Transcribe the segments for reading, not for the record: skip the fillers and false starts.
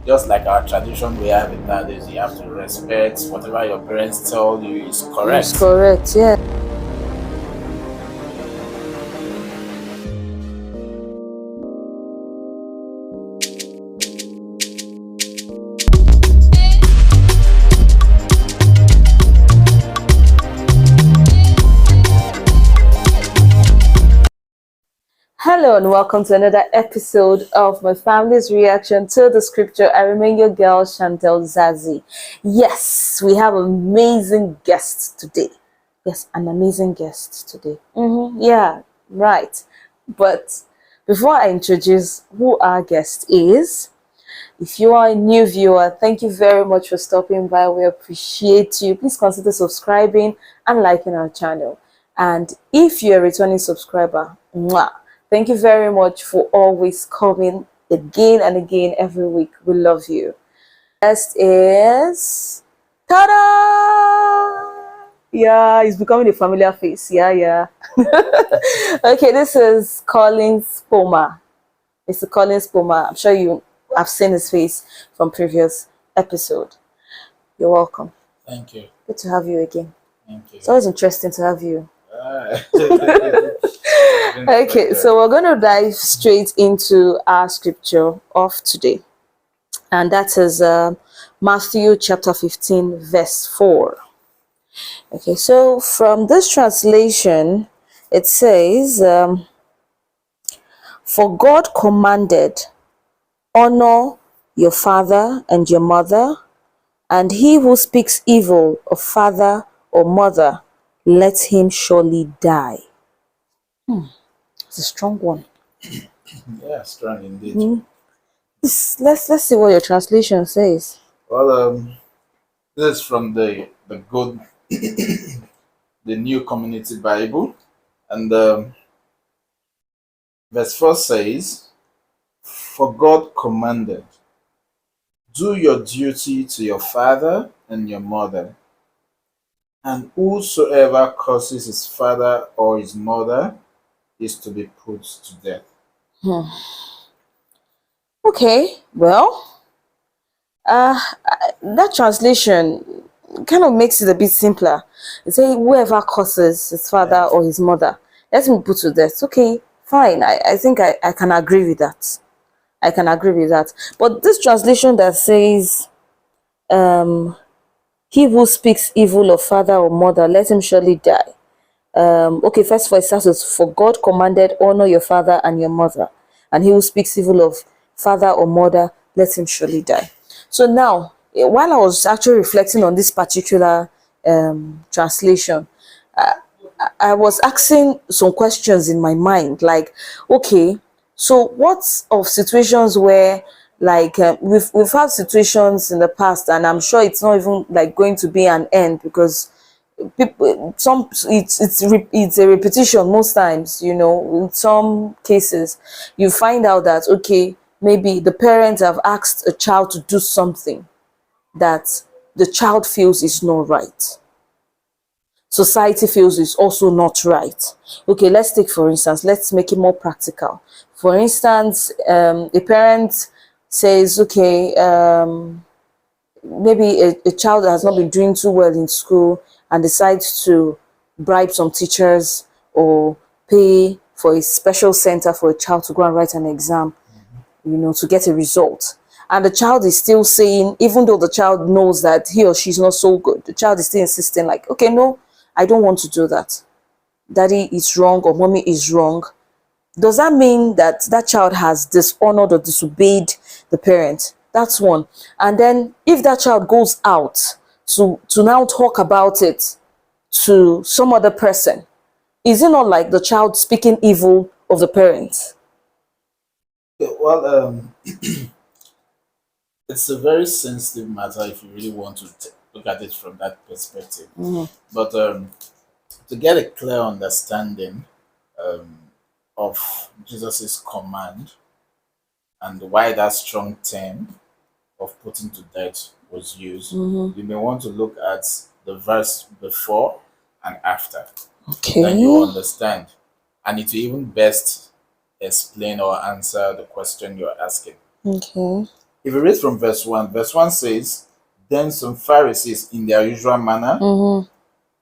Just like our tradition we have in nowadays, you have to respect whatever your parents tell you is It's correct. correct. Yeah. Hello and welcome to another episode of my family's reaction to the scripture. I remain your girl Chantelzazi. Yes, we have an amazing guest today. Yes, an amazing guest today. Yeah, right. But before I introduce who our guest is, if you are a new viewer, thank you very much for stopping by. We appreciate you. Please consider subscribing and liking our channel. And if you're a returning subscriber, mwah, thank you very much for always coming again and again every week. We love you. Next is ta-da! Yeah, it's becoming a familiar face. Yeah. Okay, this is Collins Poma. Mr. Collins Poma. I'm sure you have seen his face from previous episode. You're welcome. Thank you. Good to have you again. Thank you. It's always interesting to have you. It's been a Okay, pleasure. so we're going to dive straight into our scripture of today. And that is Matthew chapter 15, verse 4. Okay, so from this translation, it says, For God commanded, honor your father and your mother, and he who speaks evil of father or mother, let him surely die. It's a strong one. Yeah, strong indeed. Let's see what your translation says. Well, this is from the good, the New Community Bible, and verse 4 says, "For God commanded, do your duty to your father and your mother, and whosoever curses his father or his mother is to be put to death." Okay, well, that translation kind of makes it a bit simpler. It says whoever curses his father or his mother, let him be put to death. Okay, fine. I think I can agree with that. I can agree with that. But this translation that says, he who speaks evil of father or mother, let him surely die. Okay, first for it starts with, for God commanded, honor your father and your mother, and he who speaks evil of father or mother, let him surely die. So now, while I was actually reflecting on this particular translation, I was asking some questions in my mind, like, okay, so what of situations where, like, we've had situations in the past, and I'm sure it's not even like going to be an end, because people, some, it's a repetition most times. In some cases you find out that, okay, maybe the parents have asked a child to do something that the child feels is not right, society feels is also not right. Okay, let's take, for instance, let's make it more practical. For instance, a parent says, okay, maybe a child that has not been doing too well in school and decides to bribe some teachers or pay for a special center for a child to go and write an exam, to get a result. And the child is still saying, even though the child knows that he or she's not so good, the child is still insisting, like, okay, no, I don't want to do that. Daddy is wrong or mommy is wrong. Does that mean that that child has dishonored or disobeyed the parent? That's one. And then if that child goes out to now talk about it to some other person, is it not like the child speaking evil of the parent? Well, it's a very sensitive matter if you really want to look at it from that perspective. But to get a clear understanding um, of Jesus's command and why that strong term of putting to death was used, you may want to look at the verse before and after. Then you Okay. understand. And it will even best explain or answer the question you're asking. Okay. If you read from verse 1 says, Then some Pharisees in their usual manner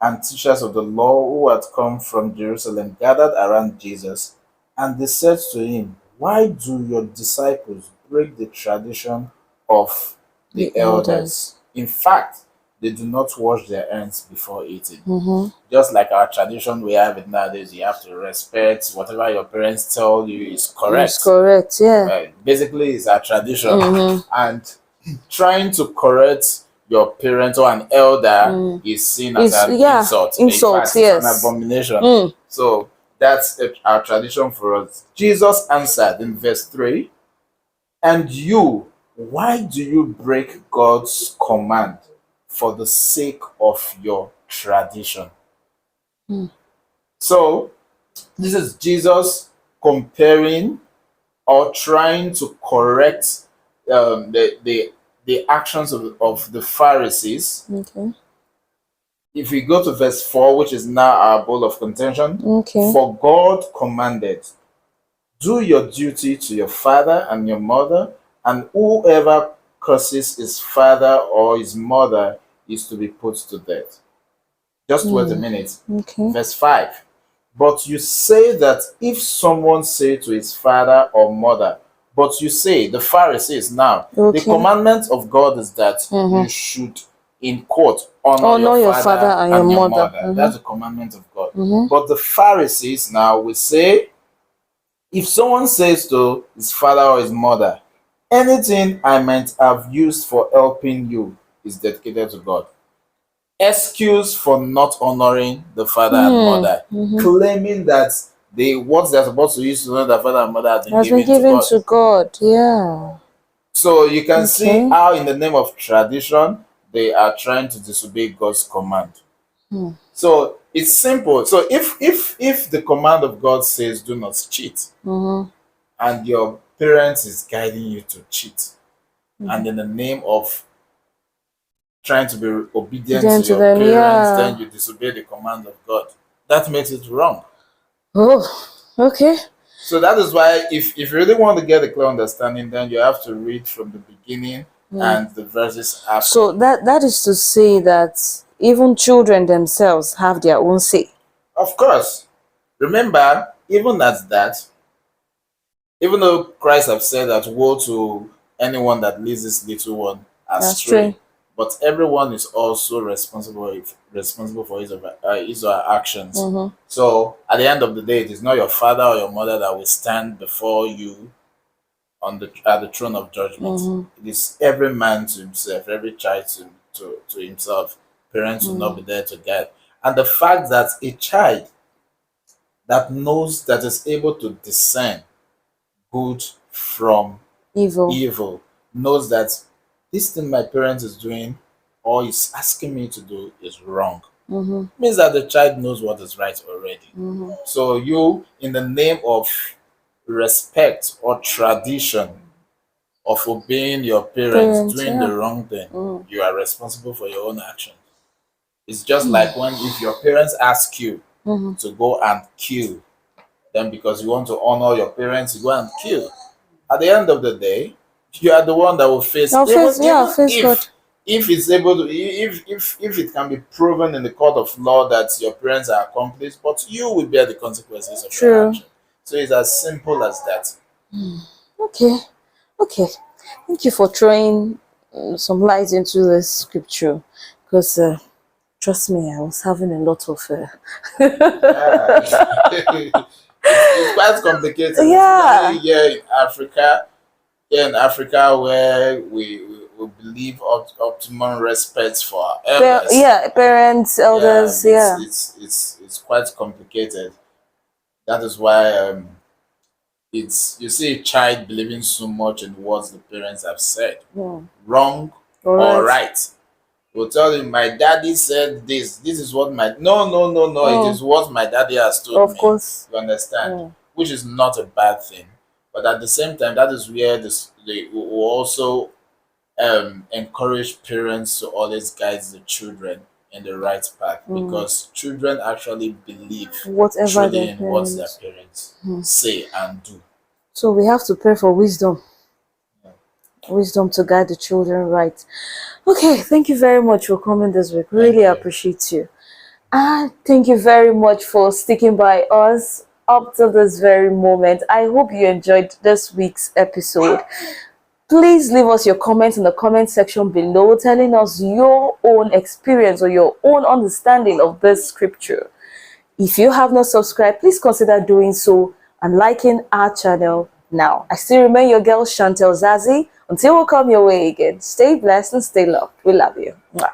and teachers of the law who had come from Jerusalem gathered around Jesus, and they said to him, Why do your disciples break the tradition of the The elders. elders? In fact, they do not wash their hands before eating. Just like our tradition we have it nowadays, you have to respect whatever your parents tell you is correct. It's correct, yeah. Basically, it's our tradition. And trying to correct your parent or an elder is seen as an insult. Insult, In fact, yes. it's an abomination. So that's our tradition for us. Jesus answered in verse 3, And you, why do you break God's command for the sake of your tradition? So this is Jesus comparing or trying to correct the actions of the Pharisees. Okay. If we go to verse 4, which is now our bone of contention, Okay. For God commanded, Do your duty to your father and your mother, and whoever curses his father or his mother is to be put to death. Just wait a minute. Okay. Verse 5. But you say that if someone say to his father or mother, but you say, the Pharisees now, the commandment of God is that you should, in quote, honor your father and your mother. That's the commandment of God. But the Pharisees now will say, if someone says to his father or his mother, anything I might have used for helping you is dedicated to God. Excuse for not honoring the father and mother, claiming that what they're supposed to use to honor their father and mother has been given to God. Yeah. So you can see how in the name of tradition they are trying to disobey God's command. So it's simple. So if the command of God says do not cheat, and your parents is guiding you to cheat, and in the name of trying to be obedient to your parents, then you disobey the command of God, that makes it wrong. Oh, okay. So that is why if you really want to get a clear understanding, then you have to read from the beginning and the verses after. So that is to say that even children themselves have their own say. Of course. Remember, even as that, even though Christ have said that woe to anyone that leads this little one astray, but everyone is also responsible for his or her actions. So at the end of the day, it is not your father or your mother that will stand before you at the throne of judgment. It is every man to himself, every child to himself. Parents will not be there to guide. And the fact that a child that knows, that is able to discern good from evil, knows that this thing my parent is doing or is asking me to do is wrong. Means that the child knows what is right already. So you, in the name of respect or tradition of obeying your parents doing the wrong thing, you are responsible for your own actions. It's just like if your parents ask you to go and kill, then because you want to honor your parents, you go and kill. At the end of the day, you are the one that will face God. If it's able to, if it can be proven in the court of law that your parents are accomplice, but you will bear the consequences of your action. So it's as simple as that. Okay. Thank you for throwing some light into this scripture, because trust me, I was having a lot of it's quite complicated. Here in Africa where we believe optimum respect for our elders. Parents, elders. It's quite complicated. That is why you see a child believing so much in what the parents have said, wrong or right. Will tell him, my daddy said this. This is what my no. It is what my daddy has told me. Of course, you understand, which is not a bad thing. But at the same time, that is where they will also encourage parents to always guide the children in the right path, because children actually believe truly in what their parents say and do. So we have to pray for wisdom. Wisdom to guide the children right. Okay, thank you very much for coming this week. Really you. appreciate you. And thank you very much for sticking by us up to this very moment. I hope you enjoyed this week's episode. Please leave us your comments in the comment section below, telling us your own experience or your own understanding of this scripture. If you have not subscribed, please consider doing so and liking our channel now. I still remain your girl, Chantelzazi. Until we come your way again, stay blessed and stay loved. We love you. Mwah.